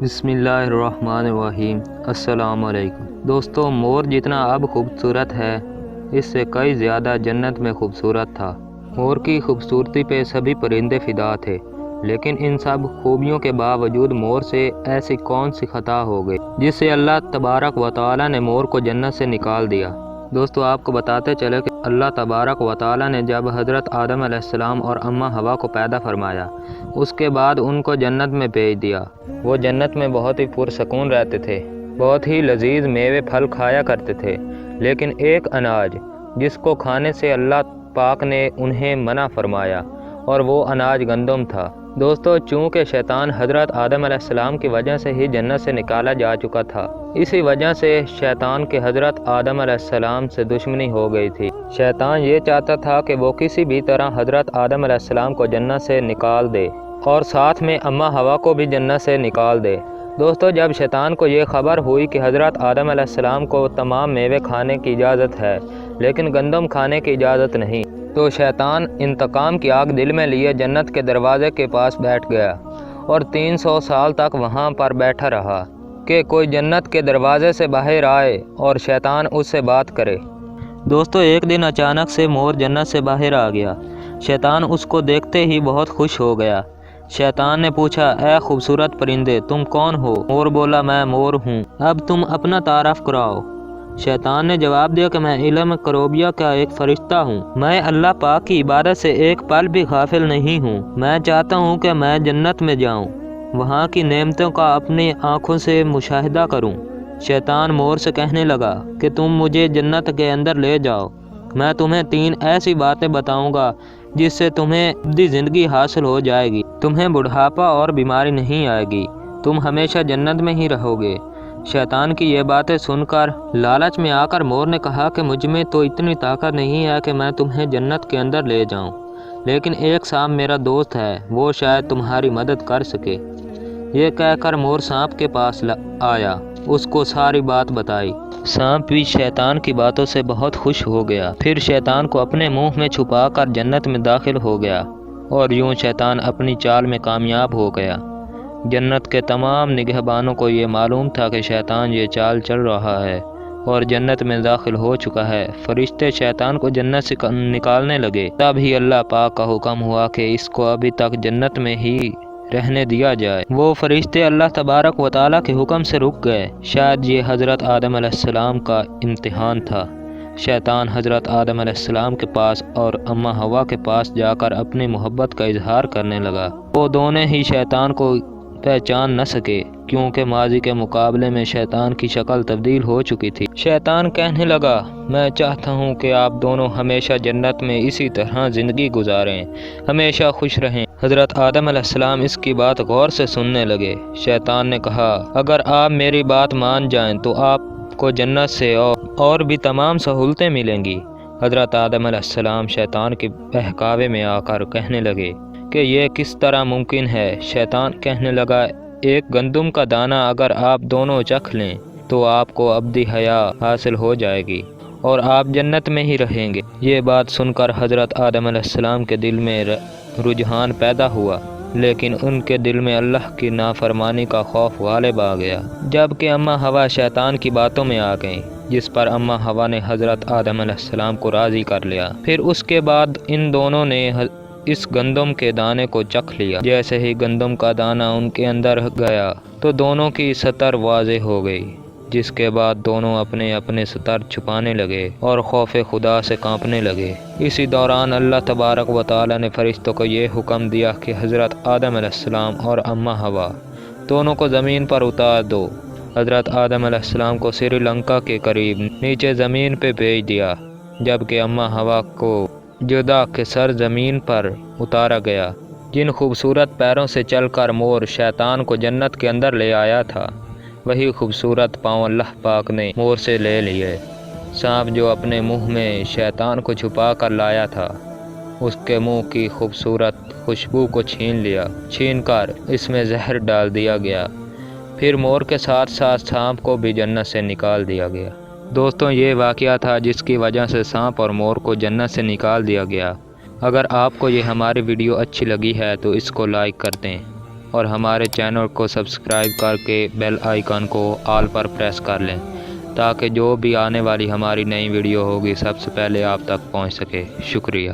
بسم اللہ الرحمن الرحیم۔ السلام علیکم دوستو، مور جتنا اب خوبصورت ہے اس سے کئی زیادہ جنت میں خوبصورت تھا۔ مور کی خوبصورتی پہ سبھی پرندے فدا تھے، لیکن ان سب خوبیوں کے باوجود مور سے ایسی کون سی خطا ہو گئی جس سے اللہ تبارک و تعالی نے مور کو جنت سے نکال دیا۔ دوستو، آپ کو بتاتے چلے کہ اللہ تبارک و تعالی نے جب حضرت آدم علیہ السلام اور اماں حوا کو پیدا فرمایا، اس کے بعد ان کو جنت میں بھیج دیا۔ وہ جنت میں بہت ہی پرسکون رہتے تھے، بہت ہی لذیذ میوے پھل کھایا کرتے تھے، لیکن ایک اناج جس کو کھانے سے اللہ پاک نے انہیں منع فرمایا، اور وہ اناج گندم تھا۔ دوستو، چونکہ شیطان حضرت آدم علیہ السلام کی وجہ سے ہی جنت سے نکالا جا چکا تھا، اسی وجہ سے شیطان کے حضرت آدم علیہ السلام سے دشمنی ہو گئی تھی۔ شیطان یہ چاہتا تھا کہ وہ کسی بھی طرح حضرت آدم علیہ السلام کو جنت سے نکال دے اور ساتھ میں اماں حوا کو بھی جنت سے نکال دے۔ دوستو، جب شیطان کو یہ خبر ہوئی کہ حضرت آدم علیہ السلام کو تمام میوے کھانے کی اجازت ہے لیکن گندم کھانے کی اجازت نہیں، تو شیطان انتقام کی آگ دل میں لیے جنت کے دروازے کے پاس بیٹھ گیا اور 300 سال تک وہاں پر بیٹھا رہا کہ کوئی جنت کے دروازے سے باہر آئے اور شیطان اس سے بات کرے۔ دوستو، ایک دن اچانک سے مور جنت سے باہر آ گیا۔ شیطان اس کو دیکھتے ہی بہت خوش ہو گیا۔ شیطان نے پوچھا، اے خوبصورت پرندے، تم کون ہو؟ مور بولا، میں مور ہوں، اب تم اپنا تعارف کراؤ۔ شیطان نے جواب دیا کہ میں علم کروبیہ کا ایک فرشتہ ہوں، میں اللہ پاک کی عبادت سے ایک پل بھی غافل نہیں ہوں، میں چاہتا ہوں کہ میں جنت میں جاؤں، وہاں کی نعمتوں کا اپنی آنکھوں سے مشاہدہ کروں۔ شیطان مور سے کہنے لگا کہ تم مجھے جنت کے اندر لے جاؤ، میں تمہیں 3 ایسی باتیں بتاؤں گا جس سے تمہیں ابدی زندگی حاصل ہو جائے گی، تمہیں بڑھاپا اور بیماری نہیں آئے گی، تم ہمیشہ جنت میں ہی رہو گے۔ شیطان کی یہ باتیں سن کر لالچ میں آ کر مور نے کہا کہ مجھ میں تو اتنی طاقت نہیں ہے کہ میں تمہیں جنت کے اندر لے جاؤں، لیکن ایک سانپ میرا دوست ہے، وہ شاید تمہاری مدد کر سکے۔ یہ کہہ کر مور سانپ کے پاس آیا، اس کو ساری بات بتائی۔ سانپ بھی شیطان کی باتوں سے بہت خوش ہو گیا، پھر شیطان کو اپنے منہ میں چھپا کر جنت میں داخل ہو گیا، اور یوں شیطان اپنی چال میں کامیاب ہو گیا۔ جنت کے تمام نگہبانوں کو یہ معلوم تھا کہ شیطان یہ چال چل رہا ہے اور جنت میں داخل ہو چکا ہے۔ فرشتے شیطان کو جنت سے نکالنے لگے، تب ہی اللہ پاک کا حکم ہوا کہ اس کو ابھی تک جنت میں ہی رہنے دیا جائے۔ وہ فرشتے اللہ تبارک و تعالیٰ کے حکم سے رک گئے۔ شاید یہ حضرت آدم علیہ السلام کا امتحان تھا۔ شیطان حضرت آدم علیہ السلام کے پاس اور اماں حوا کے پاس جا کر اپنی محبت کا اظہار کرنے لگا۔ وہ دونوں ہی شیطان کو پہچان نہ سکے، کیونکہ ماضی کے مقابلے میں شیطان کی شکل تبدیل ہو چکی تھی۔ شیطان کہنے لگا، میں چاہتا ہوں کہ آپ دونوں ہمیشہ جنت میں اسی طرح زندگی گزاریں، ہمیشہ خوش رہیں۔ حضرت آدم علیہ السلام اس کی بات غور سے سننے لگے۔ شیطان نے کہا، اگر آپ میری بات مان جائیں تو آپ کو جنت سے اور بھی تمام سہولتیں ملیں گی۔ حضرت آدم علیہ السلام شیطان کے بہکاوے میں آ کر کہنے لگے کہ یہ کس طرح ممکن ہے؟ شیطان کہنے لگا، ایک گندم کا دانہ اگر آپ دونوں چکھ لیں تو آپ کو ابدی حیات حاصل ہو جائے گی اور آپ جنت میں ہی رہیں گے۔ یہ بات سن کر حضرت آدم علیہ السلام کے دل میں رجحان پیدا ہوا، لیکن ان کے دل میں اللہ کی نافرمانی کا خوف غالب آ گیا۔ جبکہ اماں حوا شیطان کی باتوں میں آ گئیں، جس پر اماں حوا نے حضرت آدم علیہ السلام کو راضی کر لیا۔ پھر اس کے بعد ان دونوں نے اس گندم کے دانے کو چکھ لیا۔ جیسے ہی گندم کا دانہ ان کے اندر گیا تو دونوں کی سطر واضح ہو گئی، جس کے بعد دونوں اپنے اپنے سطر چھپانے لگے اور خوف خدا سے کانپنے لگے۔ اسی دوران اللہ تبارک و تعالی نے فرشتوں کو یہ حکم دیا کہ حضرت آدم علیہ السلام اور اماں حوا دونوں کو زمین پر اتار دو۔ حضرت آدم علیہ السلام کو سری لنکا کے قریب نیچے زمین پہ بھیج دیا، جبکہ اماں حوا کو جدہ کے سر زمین پر اتارا گیا۔ جن خوبصورت پیروں سے چل کر مور شیطان کو جنت کے اندر لے آیا تھا، وہی خوبصورت پاؤں اللہ پاک نے مور سے لے لیے۔ سانپ جو اپنے منہ میں شیطان کو چھپا کر لایا تھا، اس کے منہ کی خوبصورت خوشبو کو چھین کر اس میں زہر ڈال دیا گیا۔ پھر مور کے ساتھ ساتھ سانپ کو بھی جنت سے نکال دیا گیا۔ دوستوں، یہ واقعہ تھا جس کی وجہ سے سانپ اور مور کو جنت سے نکال دیا گیا۔ اگر آپ کو یہ ہماری ویڈیو اچھی لگی ہے تو اس کو لائک کر دیں اور ہمارے چینل کو سبسکرائب کر کے بیل آئیکن کو آل پر پریس کر لیں تاکہ جو بھی آنے والی ہماری نئی ویڈیو ہوگی سب سے پہلے آپ تک پہنچ سکے۔ شکریہ۔